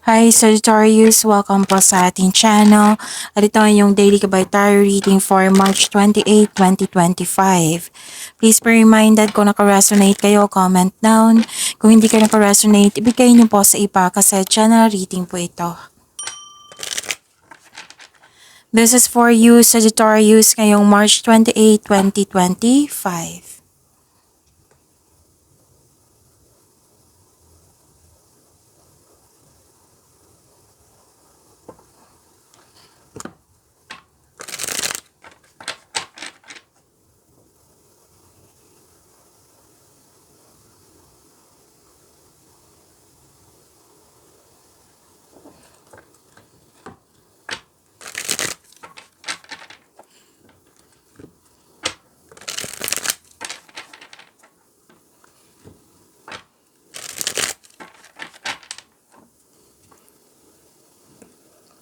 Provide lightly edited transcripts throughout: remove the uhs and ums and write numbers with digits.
Hi Sagittarius! Welcome po sa ating channel. At ito ang yung daily Gabay Tarot reading for March 28, 2025. Please be reminded kung naka-resonate kayo, comment down. Kung hindi kayo naka-resonate, ibigay niyo po sa iba kasi channel reading po ito. This is for you Sagittarius ngayong March 28, 2025.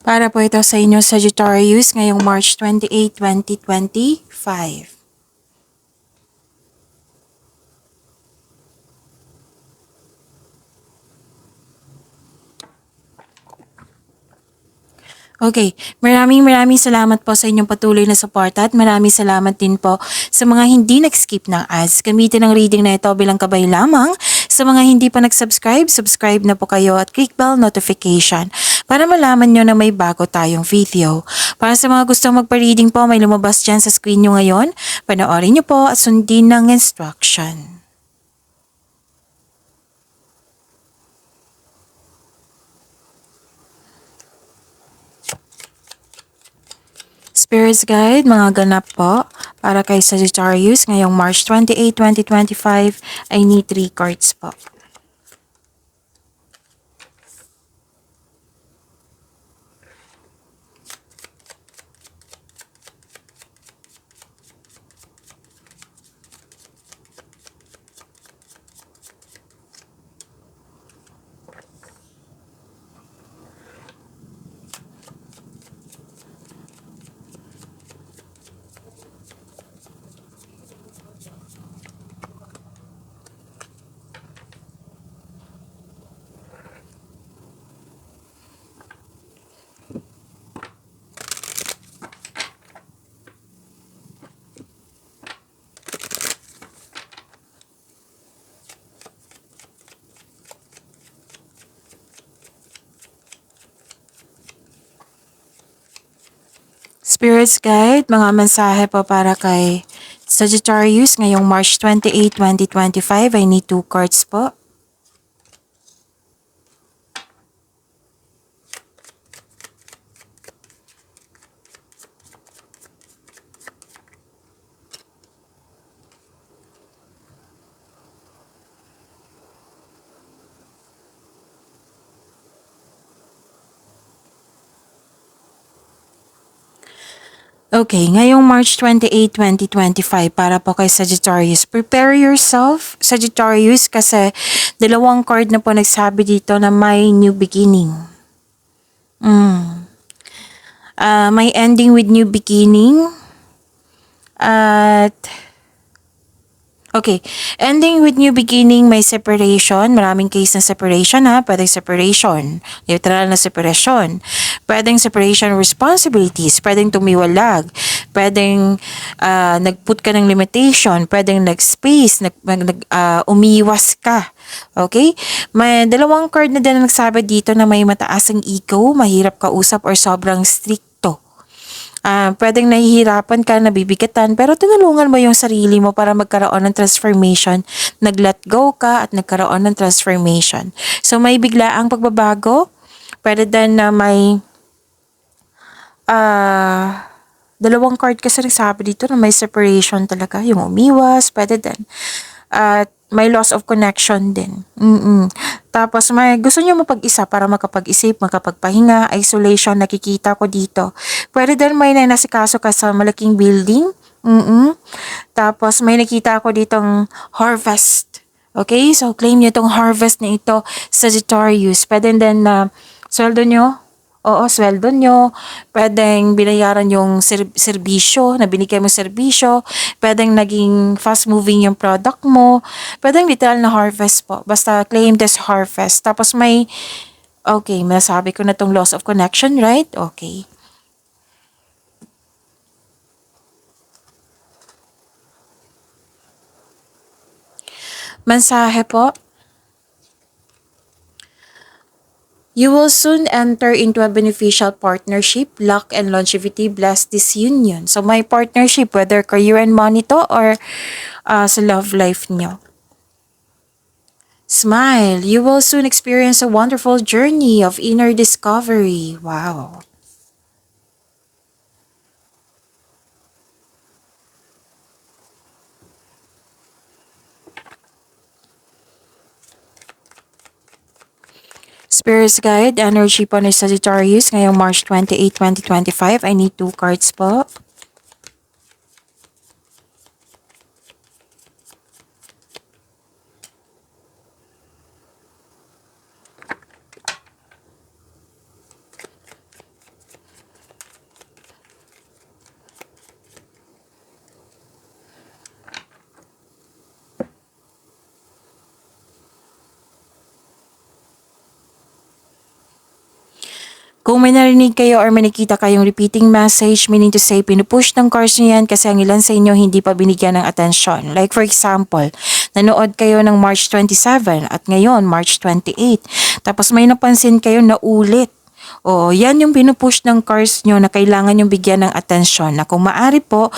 Para po ito sa inyo Sagittarius ngayong March 28, 2025. Okay, maraming salamat po sa inyong patuloy na suporta at maraming salamat din po sa mga hindi nag-skip ng ads. Gamitin ang reading na ito bilang gabay lamang. Sa mga hindi pa nag-subscribe, subscribe na po kayo at click bell notification para malaman nyo na may bago tayong video. Para sa mga gustong magpa-reading po, may lumabas dyan sa screen nyo ngayon. Panoorin nyo po at sundin ng instruction. Spirits Guide, mga ganap po para kay Sagittarius ngayong March 28, 2025 I need 3 cards po. Spirits Guide, mga mensahe po para kay Sagittarius ngayong March 28, 2025. I need 2 cards po. Okay, ngayong March 28, 2025 para po kay Sagittarius. Prepare yourself, Sagittarius, kasi dalawang card na po nagsabi dito na may new beginning. May ending with new beginning. At okay, ending with new beginning, may separation. Maraming case na separation ha. Pwedeng separation, literal na separation. Pwedeng separation responsibilities. Pwedeng tumiwalag. Pwedeng nag-put ka ng limitation. Pwedeng nag-space, umiwas ka. Okay? May dalawang card na din na nagsabi dito na may mataas ang ego, mahirap kausap or sobrang strict. Pwedeng nahihirapan ka, nabibigatan, pero tinulungan mo yung sarili mo para magkaroon ng transformation. Nag-let go ka at nagkaroon ng transformation. So, may biglaang pagbabago. Pwede din na may dalawang card kasi nagsabi dito na may separation talaga. Yung umiwas, pwede din. At may loss of connection din. Tapos may gusto niyo mapag-isa para makapag-isip, makapagpahinga, isolation, nakikita ko dito. Pwede din may nasikaso ka sa malaking building. Tapos may nakita ko ditong harvest. Okay? So claim niyo itong harvest na ito, Sagittarius. Pwede din na sweldo niyo. Oo, sweldo nyo. Pwedeng binayaran yung serbisyo, na binigay mo serbisyo. Pwedeng naging fast moving yung product mo. Pwedeng literal na harvest po. Basta claim this harvest. Tapos may Okay, masabi ko na tong loss of connection, right? Okay. Mensahe po, you will soon enter into a beneficial partnership. Luck and longevity bless this union. So, may partnership, whether career and money to or sa love life nyo. Smile. You will soon experience a wonderful journey of inner discovery. Wow. Spirits Guide, energy po ni Sagittarius ngayong March 28, 2025. I need 2 cards po. Kung may narinig kayo or may nakita kayong repeating message, meaning to say, pinupush ng cards nyo yan kasi ang ilan sa inyo hindi pa binigyan ng atensyon. Like for example, nanood kayo ng March 27 at ngayon March 28. Tapos may napansin kayo na ulit. O, yan yung pinupush ng cards nyo na kailangan yung bigyan ng atensyon. Na kung maari po,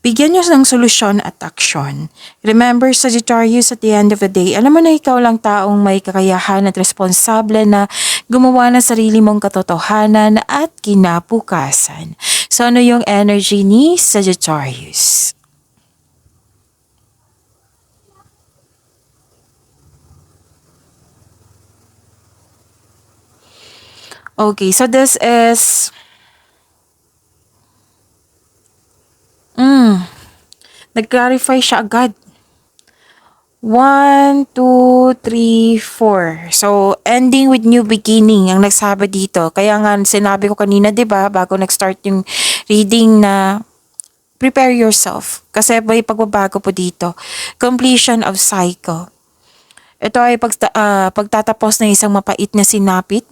bigyan nyo ng solusyon at aksyon. Remember, Sagittarius, at the end of the day, alam mo na ikaw lang taong may kakayahan at responsable na gumawa ng sarili mong katotohanan at kinabukasan. So ano yung energy ni Sagittarius? Okay, so this is nag-clarify siya agad. 1, 2, 3, 4. So, ending with new beginning ang nagsabi dito. Kaya nga, sinabi ko kanina, di ba, bago nag-start yung reading na prepare yourself. Kasi may pagbabago po dito. Completion of cycle. Ito ay pagtatapos ng isang mapait na sinapit.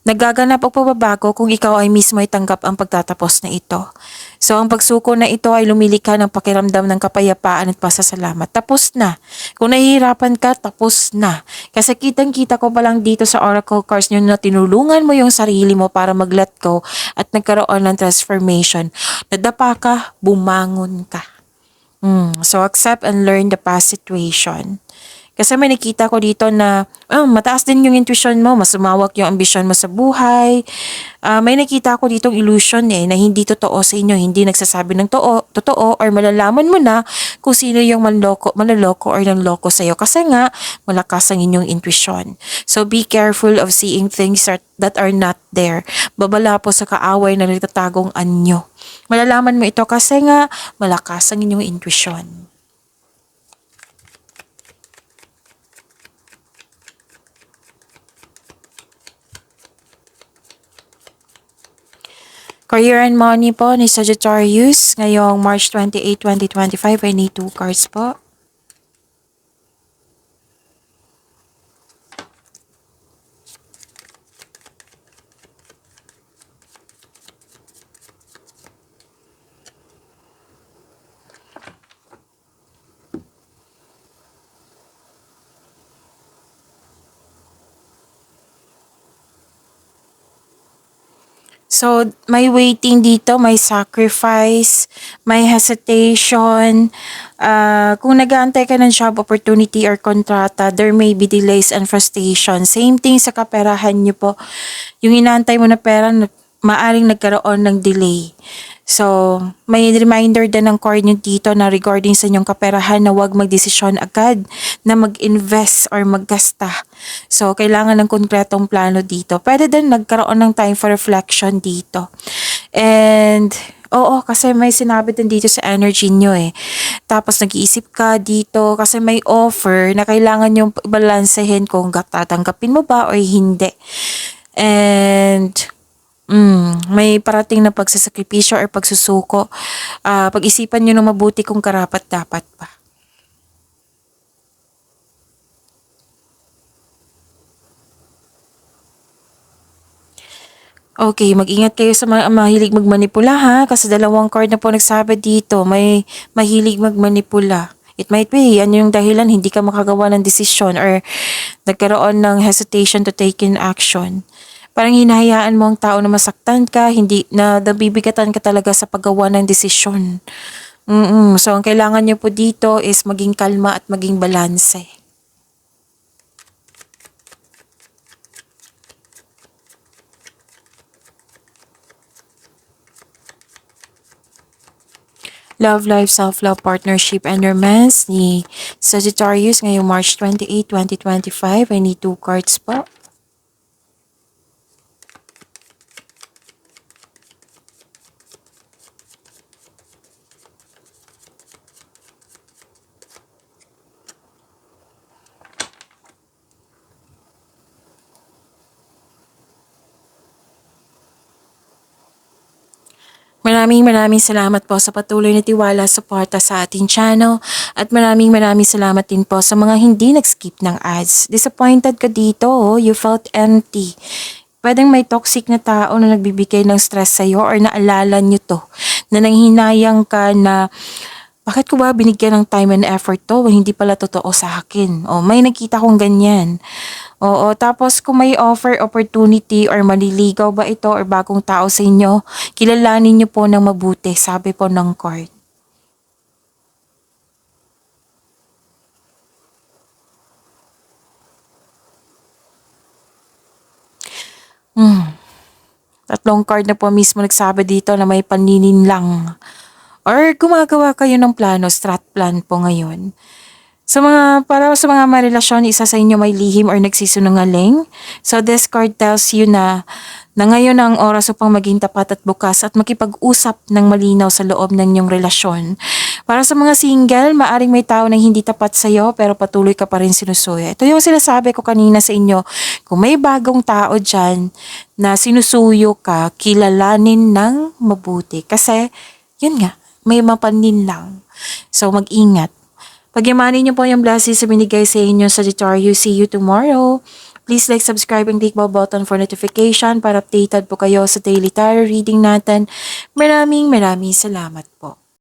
Nagaganap ang pagbabago kung ikaw ay mismo ay tanggap ang pagtatapos na ito. So ang pagsuko na ito ay lumilikha ng pakiramdam ng kapayapaan at pasasalamat. Tapos na. Kung nahihirapan ka, tapos na. Kasi kitang-kita ko pa lang dito sa Oracle cards nyo na tinulungan mo yung sarili mo para mag-let go at nagkaroon ng transformation. Nadapa ka, bumangon ka. So accept and learn the past situation. Kasi may nakita ko dito na mataas din yung intuition mo, mas sumawak yung ambisyon mo sa buhay. May nakita ko ditong illusion na hindi totoo sa inyo, hindi nagsasabi ng totoo or malalaman mo na kung sino yung manloloko or nanloko sa'yo. Kasi nga, malakas ang inyong intuition. So be careful of seeing things that are not there. Babala po sa kaaway na nagtatagong anyo. Malalaman mo ito kasi nga, malakas ang inyong intuition. Career and money po ni Sagittarius ngayong March 28, 2025. I need 2 cards po. So, may waiting dito, may sacrifice, may hesitation. Kung nag-aantay ka ng job opportunity or kontrata, there may be delays and frustration. Same thing sa kaperahan nyo po. Yung inaantay mo na pera, maaring nagkaroon ng delay. So, may reminder din ng card nyo dito na regarding sa inyong kaperahan na huwag magdesisyon agad na mag-invest or maggasta. So, kailangan ng konkretong plano dito. Pwede din nagkaroon ng time for reflection dito. And, oo, kasi may sinabi din dito sa energy nyo eh. Tapos nag-iisip ka dito kasi may offer na kailangan yung balansehin kung tatanggapin mo ba o hindi. And, may parating na pagsasakripisyo or pagsusuko. Pag-isipan nyo na mabuti kung karapat-dapat pa. Okay, mag-ingat kayo sa mga mahilig magmanipula ha, kasi dalawang card na po nagsabi dito, may mahilig magmanipula. It might be, yan yung dahilan hindi ka makagawa ng desisyon or nagkaroon ng hesitation to take in action. Parang hinahayaan mo ang tao na masaktan ka, hindi na nabibigatan ka talaga sa paggawa ng desisyon. So, ang kailangan niyo po dito is maging kalma at maging balanse. Love life, self-love, partnership, and romance ni Sagittarius ngayong March 28, 2025. I need 2 cards po. Maraming salamat po sa patuloy na tiwala, suporta sa ating channel at maraming salamat din po sa mga hindi nag-skip ng ads. Disappointed ka dito, oh. You felt empty. Pwedeng may toxic na tao na nagbibigay ng stress sa'yo or naalala nyo to, na nanghinayang ka na bakit ko ba binigyan ng time and effort to? Hindi pala totoo sa akin. O, may nakita kong ganyan. Oo, tapos kung may offer, opportunity, or maliligaw ba ito or bagong tao sa inyo, kilalanin niyo po ng mabuti, sabi po ng card. Tatlong card na po mismo nagsabi dito na may paninin lang. Or gumagawa kayo ng plano, strat plan po ngayon. Para sa mga marelasyon, isa sa inyo may lihim or nagsisinungaling. So this card tells you na ngayon ang oras upang maging tapat at bukas at makipag-usap ng malinaw sa loob ng inyong relasyon. Para sa mga single, maaring may tao na hindi tapat sa'yo pero patuloy ka pa rin sinusuyo. Ito yung sinasabi ko kanina sa inyo, kung may bagong tao dyan na sinusuyo ka, kilalanin ng mabuti. Kasi, yun nga, may mapanin lang. So mag-ingat. Pagyamanin niyo po yung blessings na binigay sa inyo, Sagittarius. See you tomorrow. Please like, subscribe, and click bell button for notification para updated po kayo sa daily tarot reading natin. Maraming salamat po.